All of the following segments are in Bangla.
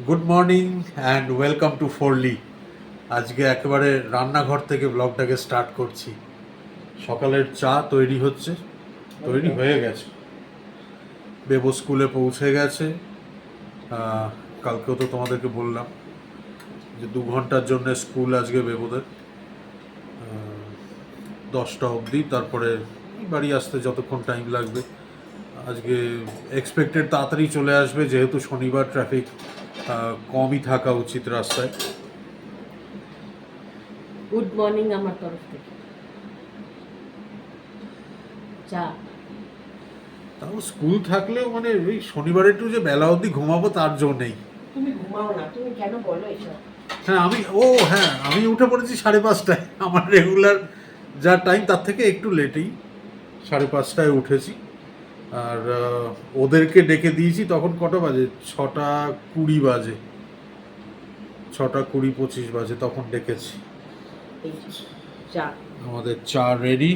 Good morning and welcome to ফোরলি। আজকে একেবারে রান্নাঘর থেকে ব্লগটাকে স্টার্ট করছি। সকালের চা তৈরি হচ্ছে, তৈরি হয়ে গেছে। বেবো স্কুলে পৌঁছে গেছে। কালকেও তো তোমাদেরকে বললাম যে 2 ঘন্টার জন্য স্কুল আজকে বেবোদের, 10টা অবধি, তারপরে বাড়ি আসতে যতক্ষণ টাইম লাগবে। আজকে এক্সপেক্টেড তাড়াতাড়ি চলে আসবে, যেহেতু শনিবার ট্রাফিক কমই থাকা উচিত রাস্তায়। গুড মর্নিং আমার তরফ থেকে। চা তাও স্কুল থাকলেও মানে ওই শনিবার একটু যে বেলা অবধি ঘুমাবো তার জন্য নেই। তুমি ঘুমাও না, তুমি কেন বলো এসব? হ্যাঁ আমি উঠে পড়েছি 5:30টায়। আমার রেগুলার যা টাইম তার থেকে একটু লেটেই 5:30টায় উঠেছি। আর ওদেরকে ডেকে দিয়েছি তখন কটা বাজে, 6:20 বাজে, 6:20-25 বাজে, তখন ডেকেছি। চা আমাদের চা রেডি।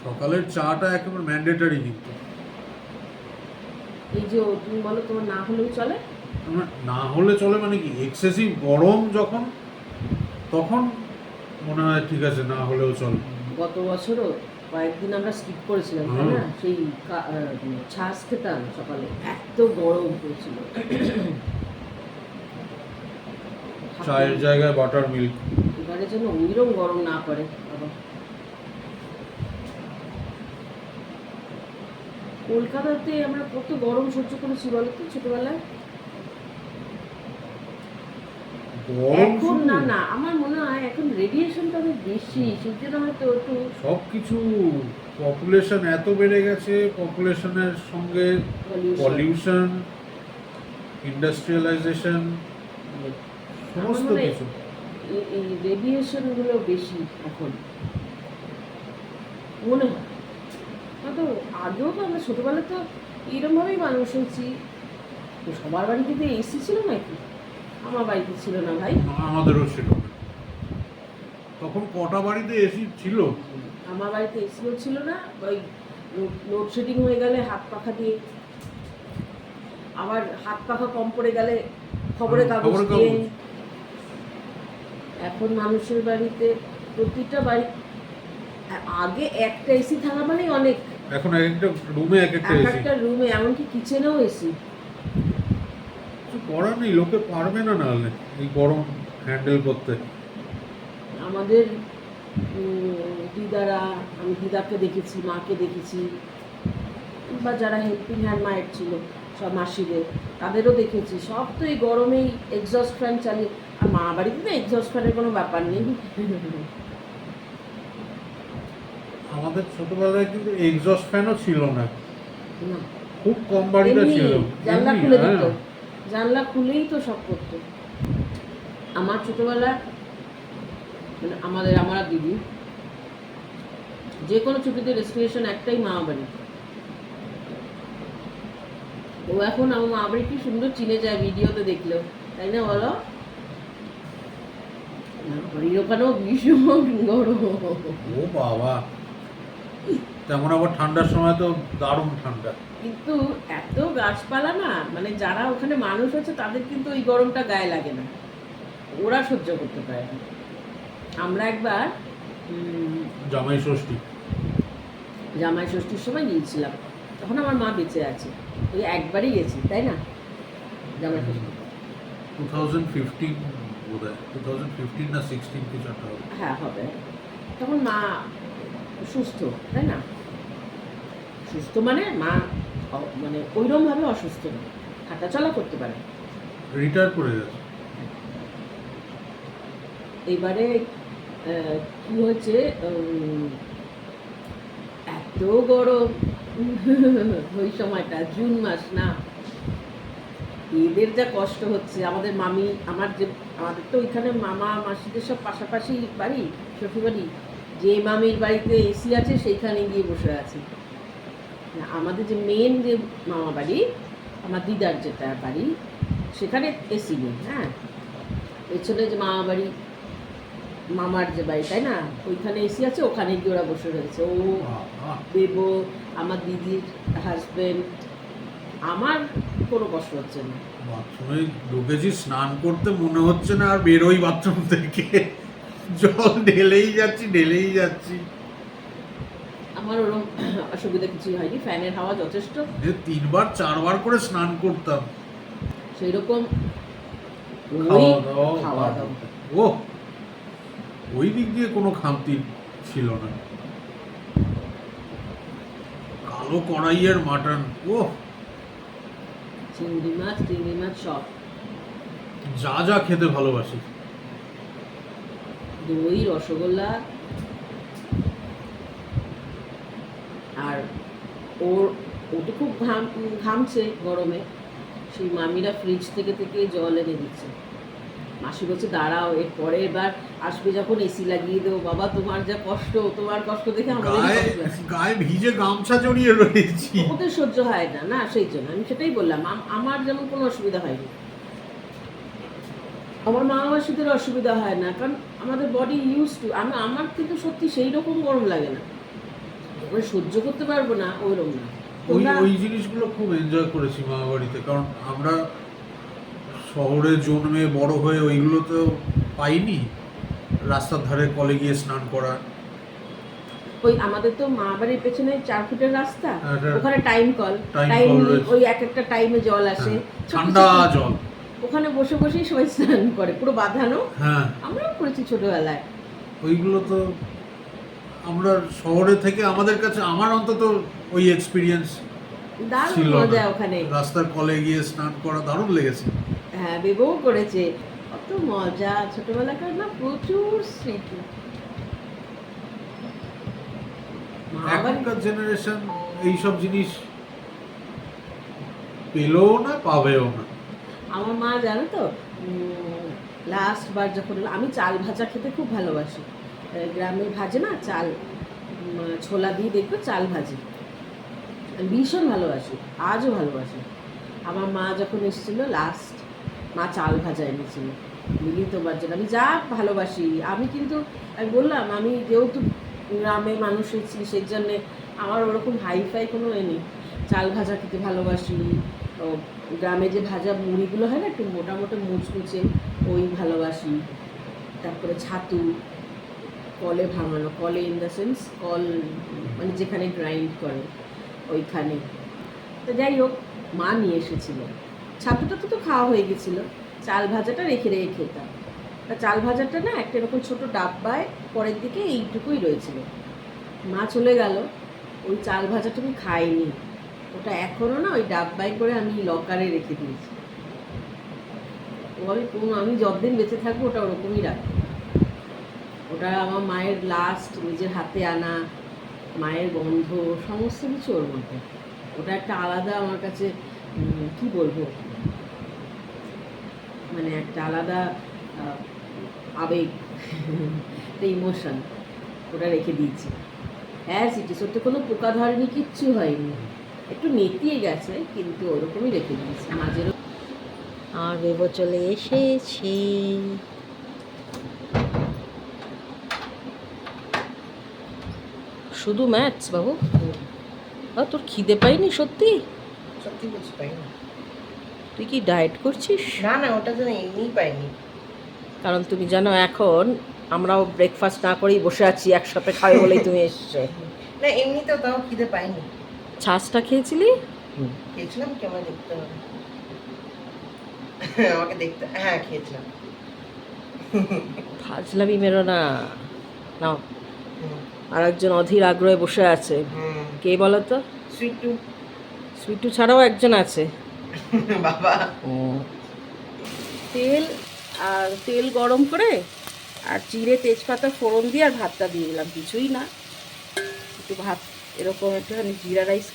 সকালের চাটা একেবারে ম্যান্ডেটারি। কিন্তু এই যে তুমি বলো তোমার না হলেও চলে। না হলে চলে মানে কি, এক্সেসিভ গরম যখন, তখন মনে হয় ঠিক আছে, না হলেও চলে। গত বছরও কয়েকদিন আমরা স্কিপ করেছিলাম, তাই না? সেই ছাঁচ খেতাম সকালে, এত গরম পড়ছিল। চায়ের জায়গায় বাটার মিল্ক। এবারে যেন ওইরকম গরম না পড়ে বাবা। কলকাতাতে আমরা কত গরম সহ্য করেছি বলো তো ছোটবেলায়। এখন না আমার মনে হয় এখন রেডিয়েশনটা অনেক বেশি, সেই জন্য হয়তো একটু সব কিছু, পপুলেশন এত বেড়ে গেছে, পপুলেশনের সঙ্গে পলিউশন, ইন্ডাস্ট্রিয়ালাইজেশন, সমস্ত কিছু। এই রেডিয়েশনগুলো বেশি এখন মনে হয়। হয়তো আগেও তো আমরা ছোটোবেলায় তো এরমভাবেই মানুষ হয়েছি। তো সবার বাড়িতে তো এসি ছিল নাকি? আমার বাড়িতে ছিল না ভাই। আমাদেরও ছিল না। তখন কটা বাড়িতে এসি ছিল? আমার বাড়িতে এসিও ছিল না। ওই লোডশেডিং হয়ে গেলে হাত পাখা দিয়ে, আবার হাত পাখা কম পড়ে গেলে খবরের কাগজ দিয়ে। এখন মানুষের বাড়িতে প্রতিটা বাড়ি, আগে একটা এসি থাকা মানে অনেক। এখন একটা রুমে একটা রুমে, এমনকি কিচেনেও এসি। কিছু করার নেই, লোকে পারবে না নাহলে এই গরম হ্যান্ডেল করতে। আমাদের দিদারা, আমি দিদাকে দেখেছি, মাকে দেখেছি, বা যারা হেল্পিং হ্যান্ড মায়ের ছিল সব মাসিদের, তাদেরও দেখেছি। সব তো এই গরমেই এক্সস্ট ফ্যান চালিয়ে। আর মা বাড়িতে তো এক্সস্ট ফ্যানের কোনো ব্যাপার নেই। আমাদের ছোটবেলায় কিন্তু এক্সস্ট ফ্যানও ছিল না, খুব কম বাড়িতে ছিল। জানলা খুলে দিত, জানলা খুলেই তো সব করতো। আমার ছোটবেলা মানে আমার দিদি যে কোনো ছুটিতে ডেস্টিনেশন একটাই মা বাড়ি। ও এখন আমার মা বাড়ি কি সুন্দর চিনে যায় ভিডিওতে দেখলেও, তাই না বলো? বাড়ির ওখানেও ভীষণ গরম। ও বাবা, তেমন আবার ঠান্ডার সময় তো দারুণ ঠান্ডা। কিন্তু এত গাছপালা না, মানে যারা ওখানে মানুষ আছে তাদের কিন্তু ওই গরমটা গায়ে লাগে না, ওরা সহ্য করতে পারে না। আমরা একবার জামাই ষষ্ঠীর সময় গিয়েছিলাম, তখন আমার মা বেঁচে আছে। ওই একবারই গেছি, তাই না? জামাই ষষ্ঠী 2015 বোধহয়, 2015 না 16 কিছু একটা হবে। হ্যাঁ হবে। তখন মা সুস্থ, তাই না? সুস্থ মানে মা মানে ওইরকমভাবে অসুস্থ না, হাঁটাচলা করতে পারে। রিটায়ার করে গেছে। এবারে কি হয়েছে, এত গরম ওই সময়টা জুন মাস না, এদের যা কষ্ট হচ্ছে। আমাদের মামি, আমাদের তো ওইখানে মামা মাসিদের সব পাশাপাশি বাড়ি, শ্বশুর বাড়ি। যে মামির বাড়িতে এসি আছে সেইখানে গিয়ে বসে আছে। আমাদের যে মেন যে মামা বাড়ি, আমার দিদার যেটা বাড়ি, সেখানে এসি নেই। হ্যাঁ, পেছনে যে মামা বাড়ি, মামার যে বাড়ি, তাই না, ওইখানে এসি আছে, ওখানে গিয়ে ওরা বসে রয়েছে। ও বেবো, আমার দিদির হাজবেন্ড, আমার কোনো কষ্ট হচ্ছে না। বাথরুমে ঢুকেছি স্নান করতে, মনে হচ্ছে না আর বেরোই বাথরুম থেকে, জল ঢেলেই যাচ্ছি। আমার ওরকম অসুবিধা কিছুই হয়নি, ফ্যানের হাওয়া যথেষ্ট। যে 3-4 বার করে স্নান করতাম। সেই রকম খাওয়া দাওয়া ও ওই দিক দিয়ে কোনো খামতি ছিল না। কালো কড়াইয়ের মাটন, ও চিংড়ি মাছ সব। যা যা খেতে ভালোবাসি। দই, রসগোল্লা। আর ও তো খুব ঘামছে গরমে, সেই মামিরা ফ্রিজ থেকে জল এনে দিচ্ছে। মাসি বলছে দাঁড়াও, এর পরের বার আসবে যখন এসি লাগিয়ে দেবো। বাবা তোমার যা কষ্ট, তোমার কষ্ট দেখে আমাদের গায়ে ভিজে গামছা জড়িয়ে রয়েছি। ওদের সহ্য হয় না, না সেই জন্য আমি সেটাই বললাম। আমার যেমন কোনো অসুবিধা হয়নি, আমার মা মাসিদের অসুবিধা হয় না, কারণ আমাদের বডি ইউজ টু। আমার কিন্তু সত্যি সেই রকম গরম লাগে না, ওরা সহ্য করতে পারবো না ওইরকম না। ওই জিনিসগুলো খুব এনজয় করেছি মামা বাড়িতে, কারণ আমরা শহরে জন্মে বড় হয়ে ওইগুলো তো পাইনি। রাস্তার ধারে কলে গিয়ে স্নান করা, ওই আমাদের তো মা বাড়ির পেছনে 4 ফুটের রাস্তা, ওখানে টাইম কল ওই এক একটা টাইমে জল আসে, ঠান্ডা জল, ওখানে বসে বসেই সবাই স্নান করে, পুরো বাঁধানো। হ্যাঁ, আমরাও করেছি ছোটবেলায়। ওইগুলো তো আমরা শহরে থেকে আমাদের কাছে, আমার অন্তত ওই এক্সপিরিয়েন্স দারুণ মজা ওখানে। রাস্তার কলে গিয়ে স্নান করা দারুণ লেগেছে। হ্যাঁ, বেবও করেছে, কত মজা ছোটবেলাকার না, প্রচুর স্মৃতি। এখনকার জেনারেশন এইসব জিনিস পেলেও না, পাবেও না। আমার মা জানো তো, লাস্ট বার যখন আমি চাল ভাজা খেতে খুব ভালোবাসি, গ্রামে ভাজে না চাল, ছোলা দিয়ে দেখবে চাল ভাজি, ভীষণ ভালোবাসি, আজও ভালোবাসি। আমার মা যখন এসেছিলো লাস্ট, মা চাল ভাজা এনেছিল মিলি তোমার জন্য। আমি যা ভালোবাসি, আমি কিন্তু আমি বললাম, আমি যেহেতু গ্রামে মানুষ হয়েছি সেই জন্যে আমার ওরকম হাইফাই কোনো নেই। চাল ভাজা খেতে ভালোবাসি, গ্রামে যে ভাজা মুড়িগুলো হয় না একটু মোটা মোটা মুচমুচে, ওই ভালোবাসি। তারপরে ছাতু, কলে ভাঙানো, কলে ইন দ্য সেন্স কল মানে যেখানে গ্রাইন্ড করে ওইখানে। তো যাই হোক, মা নিয়ে এসেছিলো, ছাতুটা তো খাওয়া হয়ে গেছিলো, চাল ভাজাটা রেখে খেতাম। তা চাল ভাজাটা না একটা এরকম ছোটো ডাব্বায় পরের দিকে এইটুকুই রয়েছিল। মা চলে গেল, ওই চাল ভাজাটা আমি খাইনি, ওটা এখনও না ওই ডাব্বায় করে আমি লকারে রেখে দিয়েছি। আমি যতদিন বেঁচে থাকবো ওটা ওরকমই রাখবো। ওটা আমার মায়ের লাস্ট নিজের হাতে আনা, মায়ের গন্ধ, সমস্ত কিছু ওর মধ্যে। ওটা একটা আলাদা আমার কাছে, কি বলবো, মানে একটা আলাদা আবেগ, একটা ইমোশন, ওটা রেখে দিয়েছি। হ্যাঁ, সিটি সত্যি কোনো পোকা ধরেনি, কিচ্ছু হয়নি, একটু নেতিয়ে গেছে, কিন্তু ওরকমই রেখে দিয়েছি মাঝেরও। আর বেবো চলে এসেছি। শুধু ম্যাথস বাবু? তোর খিদে পাইনি সত্যি? সত্যি কিছু পাইনি। তুই কি ডায়েট করছিস? না না, ওটা তো এমনিই পাইনি। কারণ তুমি জানো এখন আমরাও ব্রেকফাস্ট না করেই বসে আছি, একসাথে খাবে বলেই তুমি এসছো। না এমনি তো তাও খিদে পাইনি। ছাঁচটা খেয়েছিলি? খেয়েছিলাম কি, আমাকে দেখতে হবে। আমাকে দেখতে, হ্যাঁ খেয়েছিলাম। ফাজলামি মেরো না। নাও, আর একজন অধীর আগ্রহে বসে আছে, কে বলো তো? সুইটু। সুইটু ছাড়াও একজন আছে। বাবা। তেল গরম করে আর জিরে তেজপাতা ফোড়ন দিয়ে আর ভাতটা দিয়ে দিলাম, কিছুই না। একটু ভাত এরকম একটুখানি জিরা রাইস,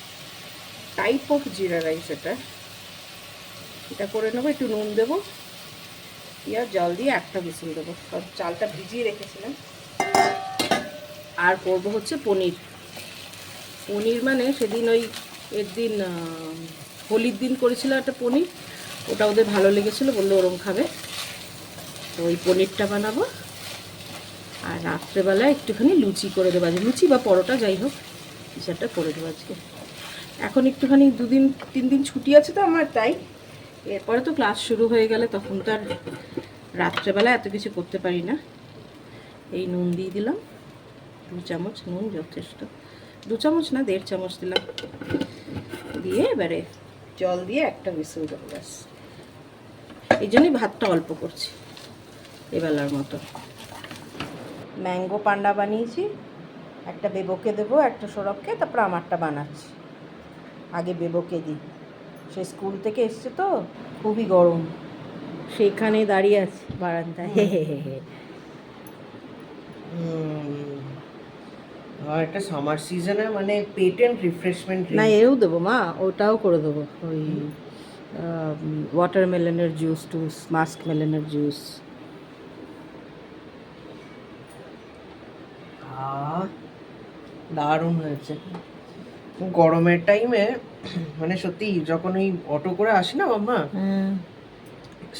টাইপ অফ জিরা রাইস, এটা করে নেবো। একটু নুন দেবো, আর জল দিয়ে একটা হুইসেল দেবো, কারণ চালটা ভিজিয়ে রেখেছিলাম। আর করবো হচ্ছে পনির। মানে সেদিন ওই এর দিন হোলির দিন করেছিল একটা পনির, ওটা ওদের ভালো লেগেছিলো, বললো ওরম খাবে, তো ওই পনিরটা বানাবো। আর রাত্রেবেলায় একটুখানি লুচি করে দেবো, আজকে লুচি বা পরোটা যাই হোক কিছু একটা করে দেবো আজকে। এখন একটুখানি 2-3 দিন ছুটি আছে তো আমার, তাই এরপরে তো ক্লাস শুরু হয়ে গেলে তখন তো আর রাত্রেবেলা এত কিছু করতে পারি না। এই নুন দিয়ে দিলাম 2 চামচ, নুন যথেষ্ট, 2 চামচ না 1.5 চামচ দিলাম, দিয়ে এবারে জল দিয়ে একটা হুইসেল দেবো ব্যাস। এই জন্যই ভাতটা অল্প করছি এবেলার মতো। ম্যাঙ্গো পান্ডা বানিয়েছি, একটা বেবোকে দেবো, একটা সৌরভকে, তারপর আমারটা বানাচ্ছি। আগে বেবোকে দিই, সে স্কুল থেকে এসছে তো খুবই গরম, সেখানে দাঁড়িয়ে আছে বারান্দায়। আর একটা সামার সিজনে মানে পেটেন্ট রিফ্রেশমেন্ট না এও দেবো মা, ওটাও করে দেবো, ওই ওয়াটারমেলনের জুস টুস, মাস্ক মেলনের জুস। দারুণ হয়েছে। গরমের টাইমে মানে সত্যি যখন ওই অটো করে আসি না মাম্মা,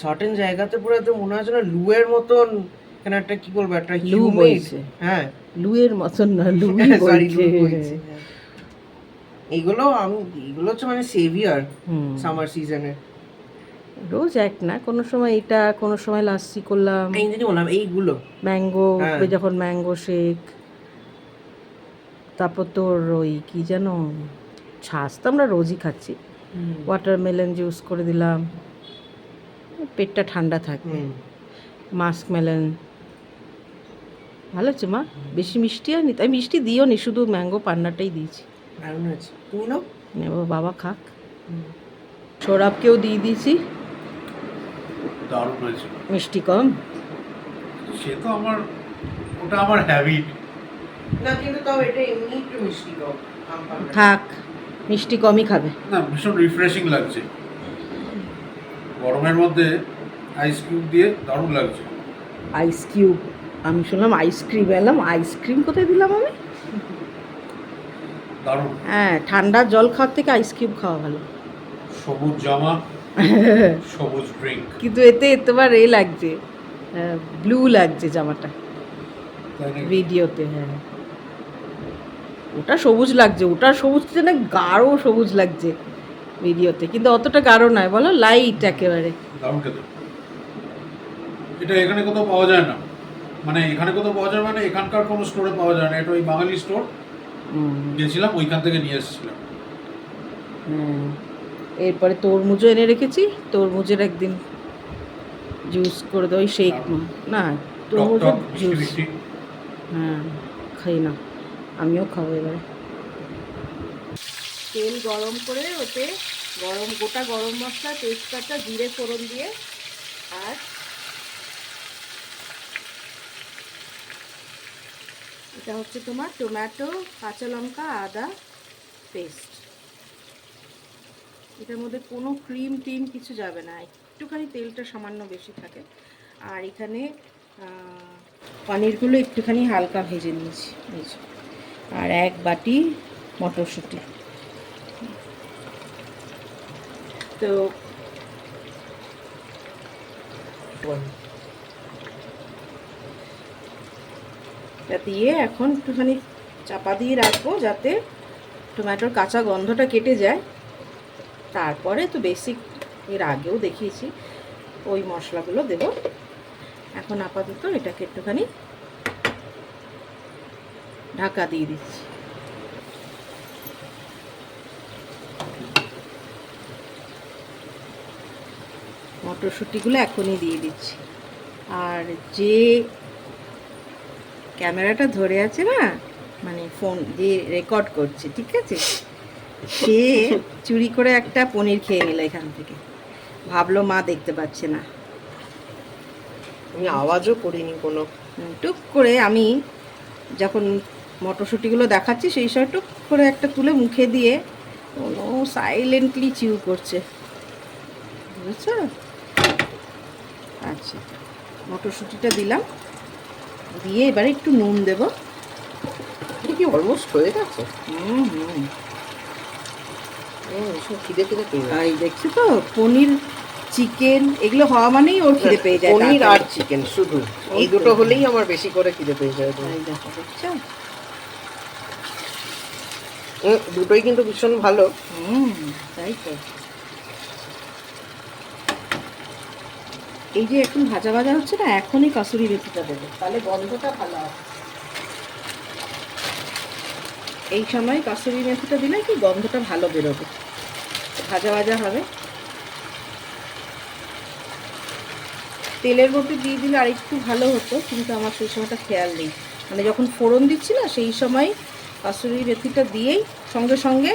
সার্টেন জায়গাতে পুরো তো মনে হয় যেন লুয়ের মতন, এখানে একটা কি বলবো একটা লু humid, বইছে। হ্যাঁ লুয়ের মতন না, লুই Sorry, লু বইছে। বইছে, হ্যাঁ। এগুলো হচ্ছে মানে সেভিয়ার সামার সিজনে। রোজ এক না, কোনো সময় এটা, কোনো সময় লাস্সি করলাম, এই যদি বললাম এইগুলো ম্যাঙ্গো, হ্যাঁ। যখন ম্যাঙ্গো শেক, তারপর তোর ওই কি যেন ছাঁচ তো আমরা রোজই খাচ্ছি, ওয়াটারমেলন জুস করে দিলাম, পেটটা ঠান্ডা থাকে। মাস্ক মেলন ভালো হচ্ছে মা, বেশি মিষ্টি আর নি, আমি মিষ্টি দিও নি, শুধু ম্যাঙ্গো পান্নাটাই দিয়েছি। দারুণ আছে, তুমি নাও। নেবো, বাবা খাক। সৌরভকেও দিয়ে দিয়েছি, দারুণ হয়েছে। মিষ্টি কম। সে তো আমার, ওটা আমার হ্যাবিট। না কিন্তু তাও এটা এমনি একটু মিষ্টি কম, আম পান্না। থাক, মিষ্টি কমই খাবে। না ভীষণ রিফ্রেশিং লাগছে গরমের মধ্যে, আইস কিউব দিয়ে দারুণ লাগছে। আইস কিউব, আমি শুনলাম আইসক্রিম, এলাম আইসক্রিম কোথায় দিলাম আমি? দারুণ। হ্যাঁ, ঠান্ডা জল খাওয়ার থেকে আইস কিউব খাওয়া ভালো। সবুজ জামা, সবুজ ড্রিঙ্ক। কিন্তু এতে তোমার এ লাগছে, ব্লু লাগছে জামাটা তাই নাকি? ভিডিওতে। হ্যাঁ ওটা সবুজ লাগছে, ওটা সবুজ না, গাঢ় সবুজ লাগছে ভিডিওতে, কিন্তু অতটা গাঢ় নয় বলো, লাইট একেবারে। দারুণ খেতে। এটা এখানে কোথাও পাওয়া যায় না, মানে এখানে কোথাও পাওয়া যায় মানে এখানকার কোনো স্টোরে পাওয়া যায় না, এটা ওই বাঙালি স্টোর গেছিলাম, ওইখান থেকে নিয়ে এসেছিলাম। হ্যাঁ, এরপরে তরমুজও এনে রেখেছি, তরমুজের একদিন জুস করে দেবো, ওই শেক না, টক তরমুজের টক মিষ্টি জুস। মিষ্টি। হ্যাঁ খাই না, আমিও খাবো এবার। তেল গরম করে ওতে গোটা গরম মশলা, তেজপাতা, জিরে ফোড়ন দিয়ে, আর এটা হচ্ছে তোমার টমেটো, কাঁচা লঙ্কা, আদা পেস্ট। এটার মধ্যে কোনো ক্রিম টিম কিছু যাবে না, একটুখানি তেলটা সামান্য বেশি থাকে। আর এখানে পনিরগুলো একটুখানি হালকা ভেজে নিয়েছি, আর 1 বাটি মটরশুঁটি। তো এটা দিয়ে এখন একটুখানি চাপা দিয়ে রাখবো যাতে টমেটোর কাঁচা গন্ধটা কেটে যায়। তারপরে তো বেসিক, এর আগেও দেখিয়েছি, ওই মশলাগুলো দেব। এখন আপাতত এটাকে একটুখানি ঢাকা দিয়ে দিচ্ছি। মটরশুঁটিগুলো এখনই দিয়ে দিচ্ছি। আর যে ক্যামেরাটা ধরে আছে না, মানে ফোন যে রেকর্ড করছে, ঠিক আছে, সে চুরি করে একটা পনির খেয়ে নিল এখান থেকে, ভাবলো মা দেখতে পাচ্ছে না। আমি আওয়াজও করিনি কোনো। টুক করে আমি যখন মটরশুঁটিগুলো দেখাচ্ছি সেই সময় টুক করে একটা তুলে মুখে দিয়ে ও সাইলেন্টলি চিউ করছে, বুঝছো? আচ্ছা, মটরশুঁটিটা দিলাম, দিয়ে এবারে একটু নুন দেবো। এটা কি অলমোস্ট হয়ে গেছে? সব খিদে খিদে পেয়ে আর এই দেখছি তো পনির, চিকেন এগুলো হওয়া মানেই ওর খিদে পেয়ে যায়। পনির আর তাড়াতাড়ি। চিকেন শুধু, এই দুটো হলেই আমার বেশি করে খিদে পেয়ে যায়। এই দেখো, দেখছো? দুটোই কিন্তু ভীষণ ভালো। তাই তো। এই যে এখন ভাজা ভাজা হচ্ছে না, এখনই কাসুরি মেথিটা দেবো, তাহলে গন্ধটা ভালো হবে। এই সময় কাসুরি মেথিটা দিলে কি গন্ধটা ভালো বেরোবে, ভাজা ভাজা হবে। তেলের মধ্যে দিয়ে দিলে আরেকটু ভালো হতো, কিন্তু আমার সেই সময়টা খেয়াল নেই। মানে যখন ফোড়ন দিচ্ছি না সেই সময় কাসুরি মেথিটা দিয়েই সঙ্গে সঙ্গে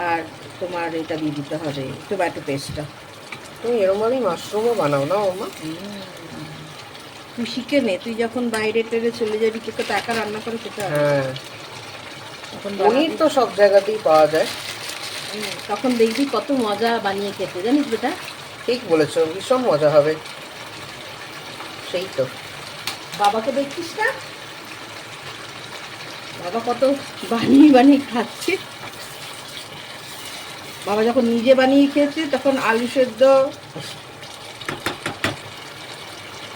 আর তোমার এটা দিয়ে দিতে হবে টমেটো পেস্টটা। তুমি এরমভাবেই মাশরুমও বানাও না মাম্মা? তুই শিখে নে, তুই যখন বাইরে টেরে চলে যাবি তোকে তো একা রান্না করে খেতে হবে। হ্যাঁ, তখন পনির তো সব জায়গাতেই পাওয়া যায়। তখন দেখবি কত মজা বানিয়ে খেতে, জানিস বেটা? ঠিক বলেছো, ভীষণ মজা হবে। সেই তো, বাবাকে দেখছিস না, বাবা কত বানিয়ে বানিয়ে খাচ্ছে। বাবা যখন নিজে বানিয়ে খেয়েছে তখন আলু সেদ্ধ,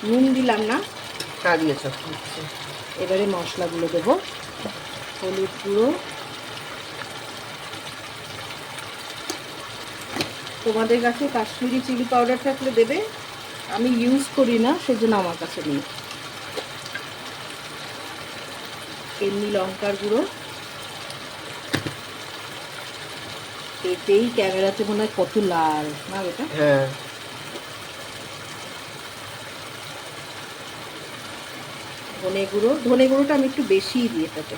নুন দিলাম না। হ্যাঁ দিয়েছো। এবারে মশলাগুলো দেবো। হলুদ গুঁড়ো, তোমাদের কাছে কাশ্মীরি চিলি পাউডার থাকলে দেবে, আমি ইউজ করি না সেজন্য আমার কাছে নেই। এমনি লঙ্কার গুঁড়ো, এতেই ক্যামেরাতে মনে হয় কত লাল না এটা। হ্যাঁ, ধনে গুঁড়ো, ধনে গুঁড়োটা আমি একটু বেশিই দিই এটাতে।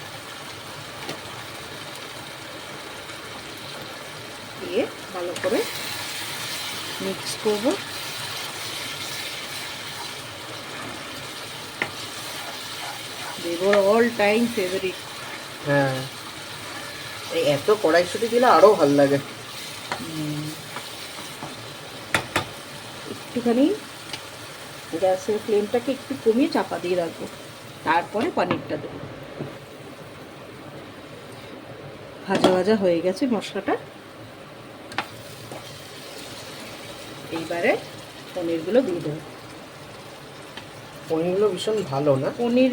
দিয়ে ভালো করে মিক্স করব। দেবো অল টাইম ফেভারিট। হ্যাঁ, এই এত কড়াইশুঁটি দিলে আরো ভালো লাগে। একটুখানি গ্যাসের ফ্লেমটাকে একটু কমিয়ে চাপা দিয়ে রাখবো, তারপরে পনিরটা দেবো। ভাজা ভাজা হয়ে গেছে মশলাটা, এইবারে পনিরগুলো দিয়ে দেবো। পনিরগুলো ভীষণ ভালো না? পনির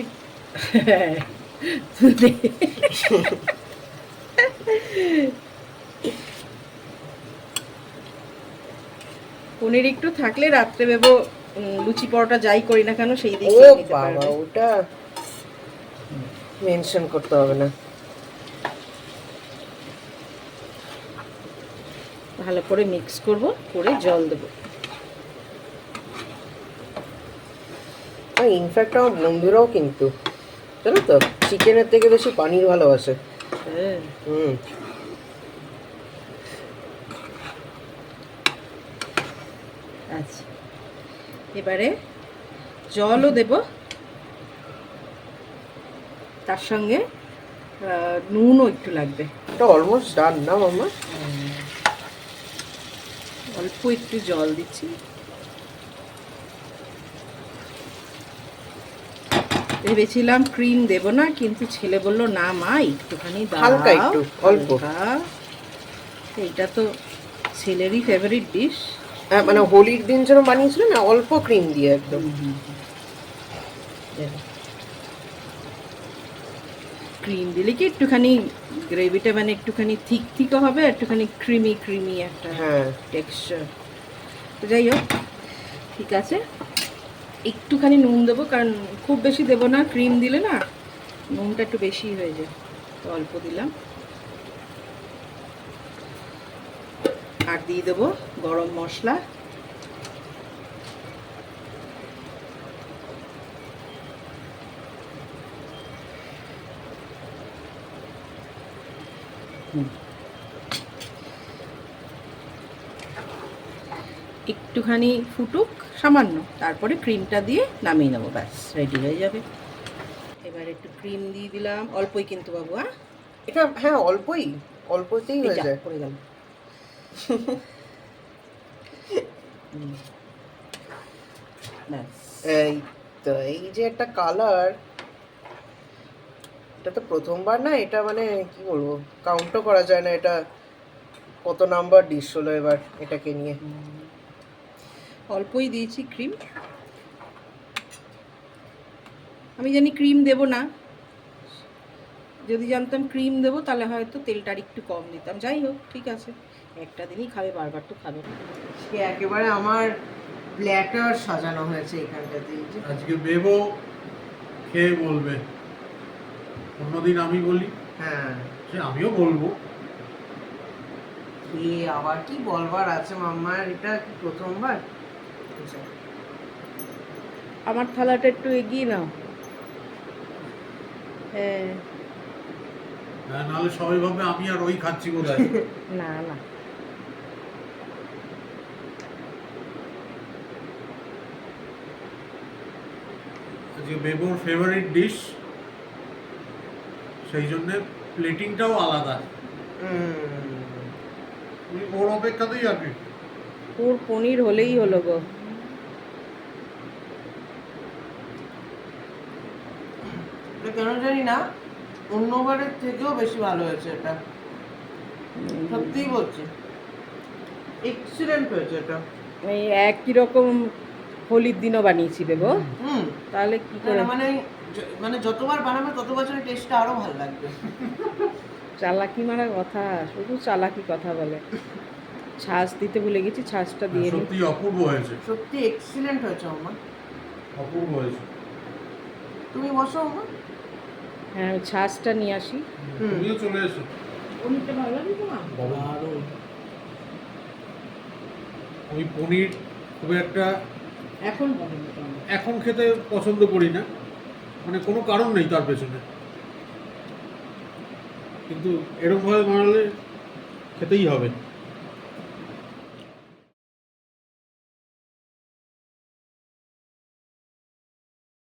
পনির একটু থাকলে রাত্রে ভেবো লুচি পরোটা যাই করি না কেন সেই দিকে ও নিতে বাবা, পারবে। ওটা মেনশন করতে হবে না। ভালো করে মিক্স করব, করে জল দেবো। ইনফ্যাক্ট আমার বন্ধুরাও কিন্তু জানো তো চিকেনের থেকে বেশি পানির ভালোবাসে। হ্যাঁ, হুম, আচ্ছা এবারে জলও দেব, তার সঙ্গে নুনও একটু লাগবে। এটা অলমোস্ট ডান না মাম্মা? অল্প একটু জল দিচ্ছি। ভেবেছিলাম ক্রিম দেব না, কিন্তু ছেলে বলল না মা একটুখানি দাও, হালকা একটু, অল্প। হালকা। এইটা তো ছেলেরই ফেভারিট ডিশ। হ্যাঁ, মানে হোলির দিন যেন বানিয়েছিল না, অল্প ক্রিম দিয়ে একদম। ক্রিম দিলে কি একটুখানি গ্রেভিটা মানে একটুখানি থিক থিকও হবে, একটুখানি ক্রিমি ক্রিমি একটা হ্যাঁ, টেক্সচার। তো যাই হোক, ঠিক আছে, একটুখানি নুন দেবো, কারণ খুব বেশি দেবো না, ক্রিম দিলে না নুনটা একটু বেশি হয়ে যায়, তো অল্প দিলাম। আর দিয়ে দেবো গরম মশলা। একটুখানি ফুটুক সামান্য, তারপরে ক্রিমটা দিয়ে নামিয়ে নেবো, ব্যাস রেডি হয়ে যাবে। এবার একটু ক্রিম দিয়ে দিলাম, অল্পই কিন্তু বাবু। এটা হ্যাঁ অল্পতেই হয়ে যায়। পড়ে গেল। ব্যাস এই তো, এই যে একটা কালার, এটা তো প্রথমবার না, এটা মানে কি বলবো, কাউন্টও করা যায় না এটা কত নাম্বার ডিশ হলো এবার এটাকে নিয়ে। অল্পই দিয়েছি ক্রিম, আমি জানি ক্রিম দেব না, যদি জানতাম ক্রিম দেবো তাহলে হয়তো তেলটা আর একটু কম দিতাম। যাই হোক, ঠিক আছে, একটা দিনই খাবে, বারবার তো খাবে না। সে একেবারে আমার প্ল্যাটার সাজানো হয়েছে এখানটাতে। এই যে আজকে বেবো খেয়ে বলবে, অন্যদিন আমি বলি, হ্যাঁ, সে আমিও বলবো। খেয়ে আবার কি বলবার আছে মাম্মার, এটা কি প্রথমবার? আচ্ছা, আমার থালাটা একটু এগিয়ে নাও। হ্যাঁ, হ্যাঁ, নাহলে সবাই ভাবে আমি আর ওই খাচ্ছি বোধহয়। না না, আজকে বেবোর ফেভারিট ডিশ, সেই জন্য প্লেটিংটাও আলাদা। তুমি ওর অপেক্ষাতেই আছি। ওর পনির হলেই হলো গো। এটা কেন জানি না অন্যবারের থেকেও বেশি ভালো হয়েছে এটা, সত্যিই বলছি, এক্সিলেন্ট হয়েছে এটা। এই একই রকম হোলির দিনও বানিয়েছিলে গো, হুম, তাহলে কি না, করে? না, মানে যতবার বানাবে তত বছরের টেস্টটা আরো ভালো লাগবে। চালাকি মারা কথা, শুধু চালাকি কথা বলে। ছাঁচ দিতে ভুলে গেছি, ছাঁচটা দিয়ে নি। সত্যি অপূর্ব হয়েছে, সত্যি এক্সিলেন্ট হয়েছে মাম্মা। অপূর্ব হয়েছে। তুমি বসো মাম্মা। হ্যাঁ, ওই ছাঁচটা নিয়ে আসি। তুমিও চলে এসো। পনিরটা ভালো লাগে তোমার? দারুণ। ওই পনির খুব একটা এখন পছন্দ করো? এখন খেতে পছন্দ করি না, মানে কোনো কারণ নেই তার পেছনে, কিন্তু এরকম ভাবে বানালে খেতেই হবে।